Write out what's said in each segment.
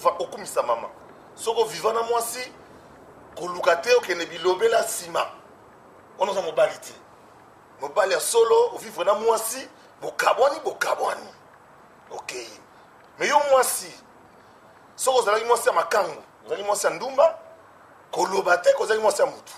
okumisa mama soko vivant na mwasi koluka te okende bilobela nsima ono za mobali te mobali ya solo ovivre na mwasi bokabwani ok mais yo mwasi soko ozalaki mwasi ya makangu ozalaki mwasi ya ndumba koloba te kozalaki mwasi ya mutu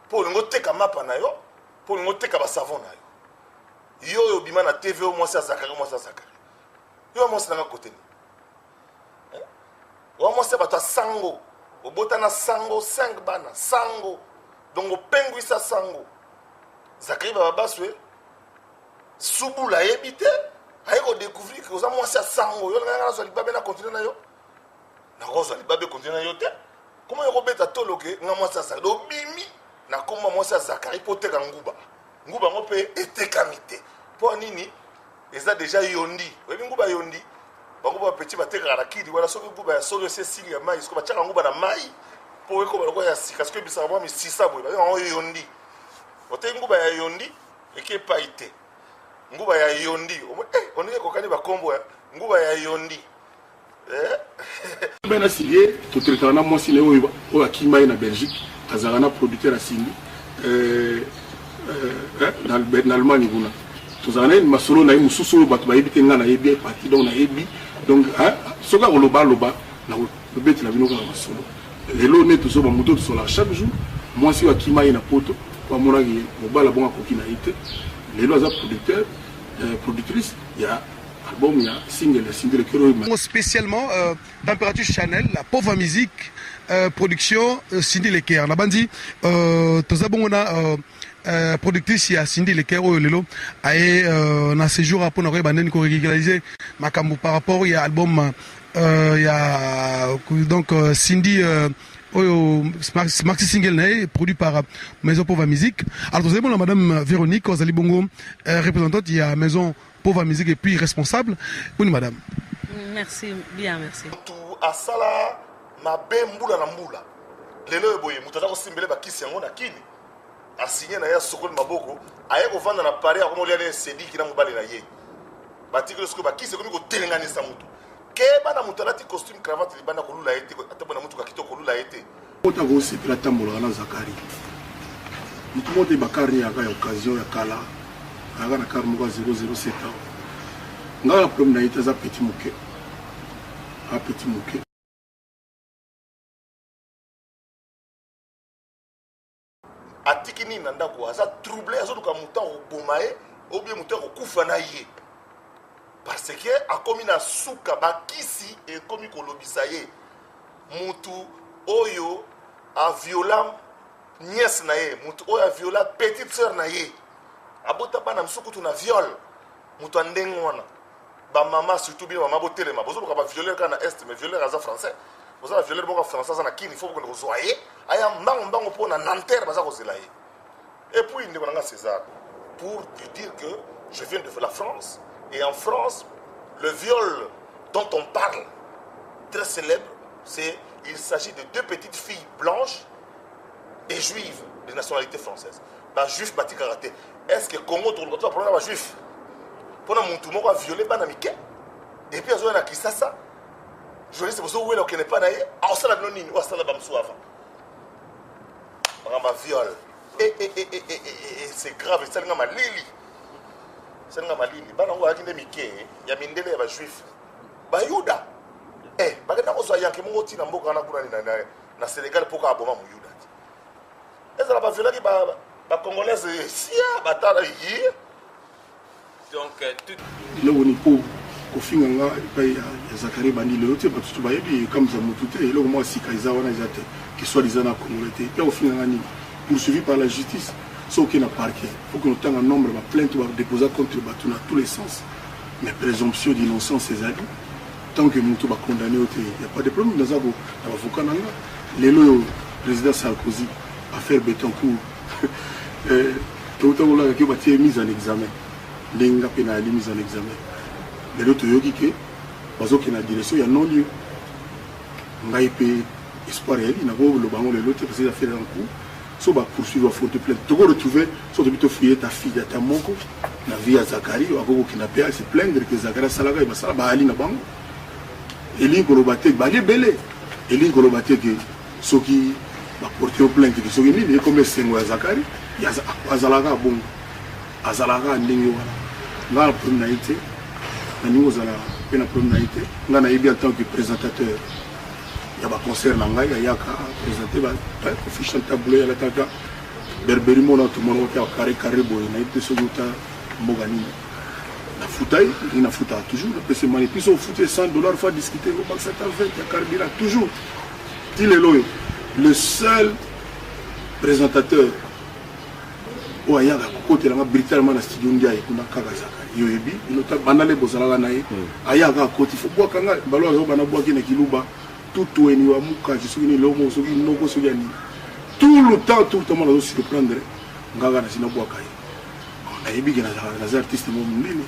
mpo olingi oteka mapa na yo mpo olingi oteka basavon na yo yo oyo obima na tv o mwasi ya zakari yo mwasi nanga koteni oyo mwasi ya bato ya sango obota na sango 5 bana sango donc opengwisa sango zakari bababaswe subula ayebi te aye kodécouvrir ke oza mwasi ya sango yo nanga nazwa libabe na continue na yo nakozwa libabe continue na yo te koma yo kobeta tolo ke nga mwasi ya zakari obimi nakoma mwasi ya zakari mpo oteka nguba yango mpe etekami te mpo nini eza deja yondi oyebi nguba yondi bango bapeti batekaka na kidi wana soki nguba ya solo ese esili ya mai soki batiaka nguba na mai mpo ekoba lokola ya sika soki ebisaka mwa misisa boye bayango yondi oteki nguba ya yondi eki epai te nguba ya yondi ondenge kokani bakombo nguba ya yondi bena silie totrekaka na mwasi na oyo akima ye na Belgique azalaka na producteur asindi na Allemagne kuna tozalaka na masolo na ye mosusu oyo bato bayebi te nga nayebi ye parti donc nayebi donc soki akoloba na kobetela bino kaka masolo lelo ne tozoba moto tosolaka chaque jour mwasi oyo akima ye na poto po amonaki mobala bongo akoki na ye te lelo aza producteur productrice ya album ya single single kero spécialement Température Chanel la pauvre musique production Cindy Leker na bandi tozabongona productrice ya Cindy Leker oyo lelo aye na séjour pour na bandeni ko régulariser makambo par rapport ya album ya donc Cindy maxi single produit par Maison Pauvre Musique. Alors vous avez bon madame Véronique Ozali Bongo, représentante il y a Maison Pauvre Musique et puis responsable. Oui madame. Merci, bien merci. Tout à sala ma bembula na mbula. Lelo boye mutata ko simbele ba kisi yango na kini. A signé na ya sokol maboko, aye ko vanda na pare ko molia le sedi ki na mobali na ye. Batikelo soko ba kisi ko ko telenganisa mutu. Keba na mutalati costume cravate libanda kolula ete ataba na mutu ka kitoko kolula ete ota go se la tambola na Zakari mutu mote bakari ya ka occasion ya kala aga na kar moko 007 ngala problème na ite za petit moke atiki ni nanda ko aza troublé azoduka muta obomae obie muta ko kufa na ye parce que a komi na suka bakisi et komi kolobisa ye mutu oyo a viola nièce na ye mutu oyo a viola petite sœur na ye abota bana msukutu na viol mutu andengo wana ba mama surtout bien mama botelema bozo ka ba violer kana est mais violer aza français bozo la violer boka français za na kini faut ko zoyer aya mbango po na Nanterre baza ko zela ye et puis ndeko nga César pour te dire que je viens de la France. Et en France, le viol dont on parle, très célèbre, il s'agit de 2 petites filles blanches et juives de nationalité française. Bah, juif, bati karaté. Est-ce que Congo, tu as problème avec juif? Pendant mon tout le monde a violé Banamike. Et puis, on a qui ça? Je dis, c'est pour ça que vous ne pas naïe. Ah, on s'en a donné, on s'en a donné, on a viol. Et c'est grave, c'est un lili. C'est nga malini bana ngo akinde mike ya mindele ya ba juif ba yuda bagenda ko so yanke mo tina mboka na kuna na Sénégal poka aboma mu yuda ezala ba violaki ba congolaise sia batala yi donc tout le woni ko finga nga pa ya Zakari bandi le ote ba tutu ba yebi comme ça mutute le mo sika izawana izate qui soit disant communauté puis au finga ni poursuivi par la justice. Sauf qu'il y a un parquet. Il faut que nous ayons un nombre de plaintes déposées contre le bâton dans tous les sens. Mais présomption d'innocence, c'est ça. Tant que nous sommes condamnés, il n'y a pas de problème. Nous avons l'avocat. Le président Sarkozy a fait Betancourt. Tout le monde a été mis en examen. L'Enga pénal mis en examen. Mais l'autre, il y a une direction, il y a non-lieu. Il y a un espoir réel. Il y a l'autre, parce qu'il a fait un coup. So va poursuivre à faute de plainte. Tu vas retrouver, soit tu vas fouiller ta fille, ta moko, la vie à Zakari, ou à Gogo qui n'a pas à se plaindre que Zakari Salaga, il va s'en aller na bango. elingi koloba te balibele elingi koloba te ke soki baporte plainte ke soki nini ekoma esengo ya zakari azalaka bongo azalaka ndenge wana nga na problème na ye te naningi ozala mpe na problème na ye te nga nayebi en tant que présentateur ya baconcert na ngai ayaka présente official tableau yalataka berberi mona tomona oke carré carré boye nayebi te soki ota mboka nini nafuta ye ndenge nafutaka toujours napesa mani biso ofute $100 fois discuter obakisa ta 20 ya carburant toujours ti lelo oyo le seul présentateur oyo ayaka kokotelanga brutalement na studio ndi aye kuna kaka zakari yoyebi ilota bandale bozalaka na ye ayaka akoti fo bwaka nga balo azo bana bwaki na kiluba tutueni wa mukaji soki ni lomo soki noko soki ya nini tout le temps mona azo surprendre ngaka na sina bwaka ye nayebi ke naza artiste mo munene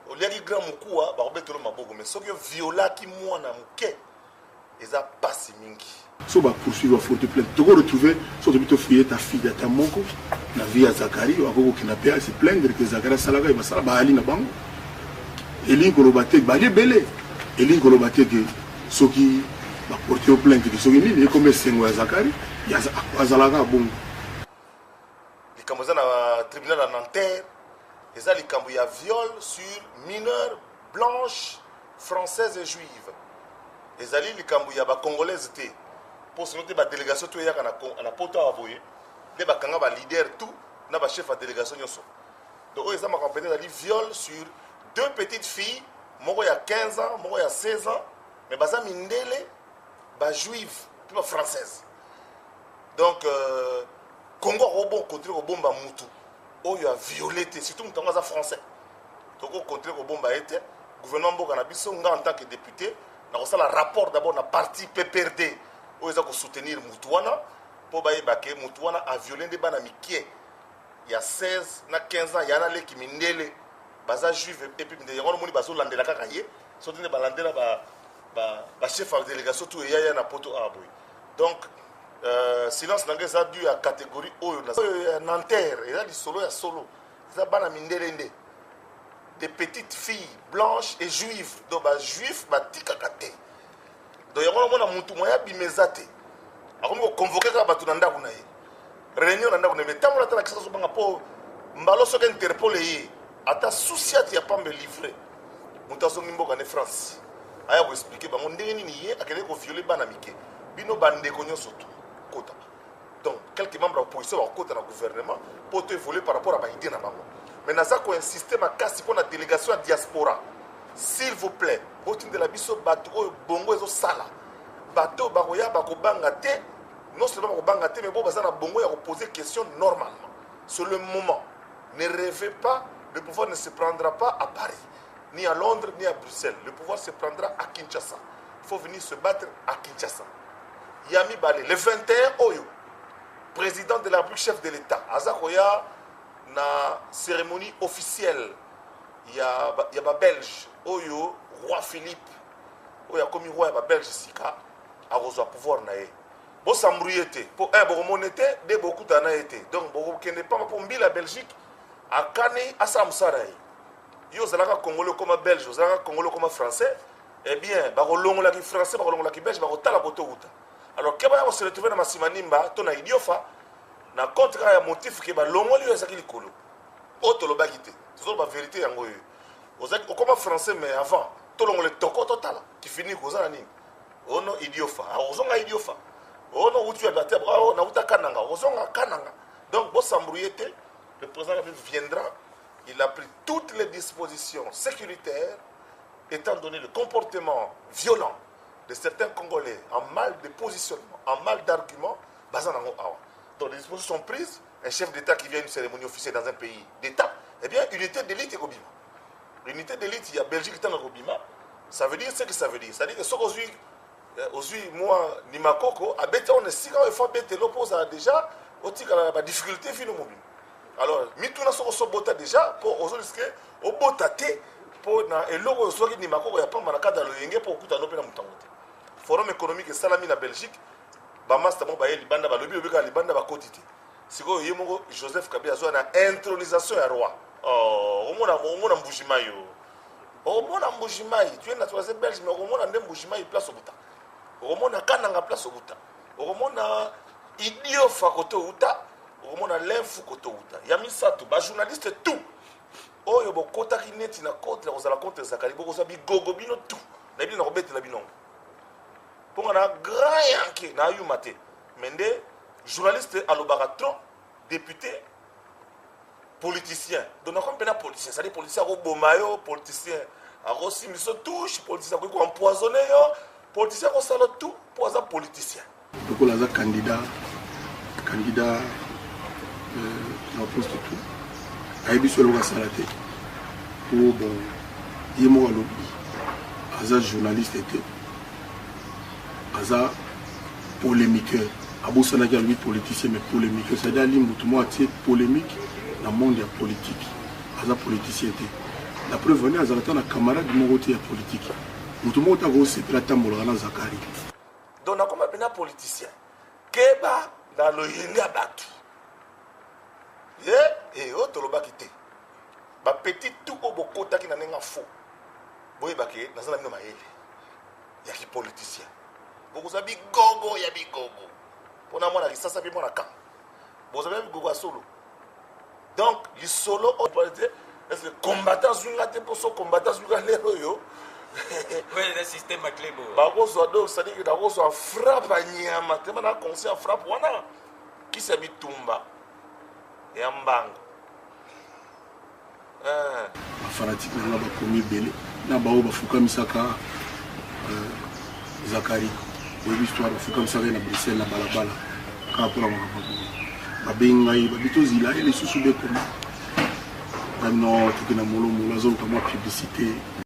oliaki grand mokuwa bakobetelo maboko mais soki oviolaki mwana moke eza pasi mingi so bapoursuivre baforte plainte toko retrouver so tobi tofouiller ta fille ata moko na vie ya zakari akokokina mpe ase plaindre ke zakari asalaka ye basala baali na bango elingi koloba te balibele elingi koloba te ke soki baporte plainte ke soki nini ekoma esengo ya zakari azalaka bongo likambo eza na tribunal ya Nanterre eza likambo ya viol sur mineur blanche française et juive ezali likambo ya bacongolaise te mpo sino te badélégation to eyaka na poto awa boye nde bakanga balider tout na bachef ya délégation nyonso donc oyo eza makambo pene ezali viol sur deux petites filles moko ya 15 ans moko ya 16 ans mais baza mindele bajuive mpe bafrançaise donc Congo akobon continue kobomba mutu oyo aviolé te surtout mutu yango aza français toko continue kobomba ye te gouvernement mboka na biso nga en tant que député nakosala rapport d'abord na parti PPRD oyo eza kosoutenir mutu wana mpo bayeba ke mutu wana aviolé nde bana mikie ya 16 na 15 ans yana leki mindele baza juive epi mindele yango nomoni bazolandela kaka ye soki nde balandela bachef ya délégation tu eyaya na poto awa boye donc silence nange eza dû à catégorie oyo ya Nanterre eza lisolo ya solo eza bana mindele nde des petites filles blanches et juives donc bajuif batikaka te donc yango nomona mutu moya bimeza te akomi koconvoke kaka bato na ndako na ye réunion na ndako na ye mais ntango natala kisaka zobanga mpo mbalo soki interpole ye ata susi ati ya pambe livre mutu azongi mboka ne France aya koexplike bango ndenge nini ye akendeki koviole bana mike bino bandeko nyonso to kota donc quelques membres ya opposition bakokota na gouvernement mpo to évolue par rapport à baidée na bango mais naza koinsiste makasi mpo na délégation ya diaspora s'il vous plaît botindela biso bato oyo bongo ezosala bato bakoya bakobanga te non seulement bakobanga te mais bo baza na bongo ya koposer question normalement c'est le moment ne rêvez pas le pouvoir ne se prendra pas à Paris ni à Londres ni à Bruxelles le pouvoir se prendra à Kinshasa il faut venir se battre à Kinshasa Yami Balé le 21 oyo président de la République chef de l'État azakoya na cérémonie officielle ya ba Belge oyo roi Philippe oyo akomi roi ya ba Belge sika akozwa pouvoir na ye bo sambrouiller te po bo monete de beaucoup na été donc bo kende pas pour mbila Belgique akani asa musara yo zalaka congolais comme belge zalaka congolais comme français eh bien ba kolongola ki français ba kolongola ki belge ba kotala koto uta alors ke ba se retrouver na masimanimba to na idiofa na contre ya motif ke ba longoli yo ezaki likolo oto lo bagité toujours ba vérité yango yo ozaki comme français mais avant to longole toko total qui finit kozana nini ono idiofa ozonga idiofa ono utu ya bate na uta kananga ozonga kananga donc bo sambrouiller te le président viendra il a pris toutes les dispositions sécuritaires étant donné le comportement violent de certains Congolais en mal de positionnement, en mal d'argument, donc les dispositions sont prises. Un chef d'État qui vient à une cérémonie officielle dans un pays d'État, eh bien, unité d'élite est Gobima. L'unité d'élite, il y a Belgique qui est dans Gobima. Ça veut dire ce que ça veut dire. C'est-à-dire que ce qu'aujourd'hui, moi, Nimakoko, à Beta, on est si grand, il faut Beta, l'oppose à déjà, au difficulté, alors, mituna so bota déjà, pour aujourd'hui, au botate, pour na eloko soki ni makoko ya pamba na kada loyenge pour kuta no pena mutangote forum économique et salami na Belgique ba master mo ba ye libanda ba lobi obika libanda ba kotiti siko yemongo Joseph Kabila zo na intronisation ya roi omona mbujima yo okomona Mbujimai tu es naturalisé belge mais okomona nde Mbujimai place obuta okomona Kananga place obuta okomona Idiofa koto uta okomona Lenfu koto uta ya misato ba journaliste tout oyo bokota ki neti na côte la kozala contre Zakari bokosa bigogo bino tout na bino na kobetela bino ponga na grand yanke na yumate mende journaliste alobaka trop député politicien donc on peut politicien ça dit politicien ko bomayo politicien a aussi mis touche politicien ko empoisonné yo politicien ko sala tout poison politicien donc là za candidat na poste tout ayebi solo ka salate pour bon yemo alobi aza journaliste était aza polémiqueur abosana ki lui politicien mais polémiqueur c'est-à-dire limoutou mo atie polémique dans le monde politique aza politicien était la preuve venait azalata na camarade moko te ya politique mutu moko ta ko sepela tambolaka na Zakari donc na koma pena politicien keba na loyenge ya bato et autre lobaki te ba petit tout bokota ki na nenga faux boye bake nazala mino mayele ya ki politicien bokoza bigogo ya bigogo pona mwana kisasa bi mwana ka boza bigogo a solo donc les solo on peut dire est-ce que combattant zunga te pour so combattant zunga lero yo ouais le système à clé bo ba ko so do ça dit que da ko so frappe nyama te na conseil frappe wana qui se bitumba et ambango fanatique na ba komi belé na ba o ba fuka misaka Zakari de l'histoire fuka misaka na Bruxelles na balabala ka pour ba bengai ba bitozila et les sous-sous de comme non tout na molo molo zo comme publicité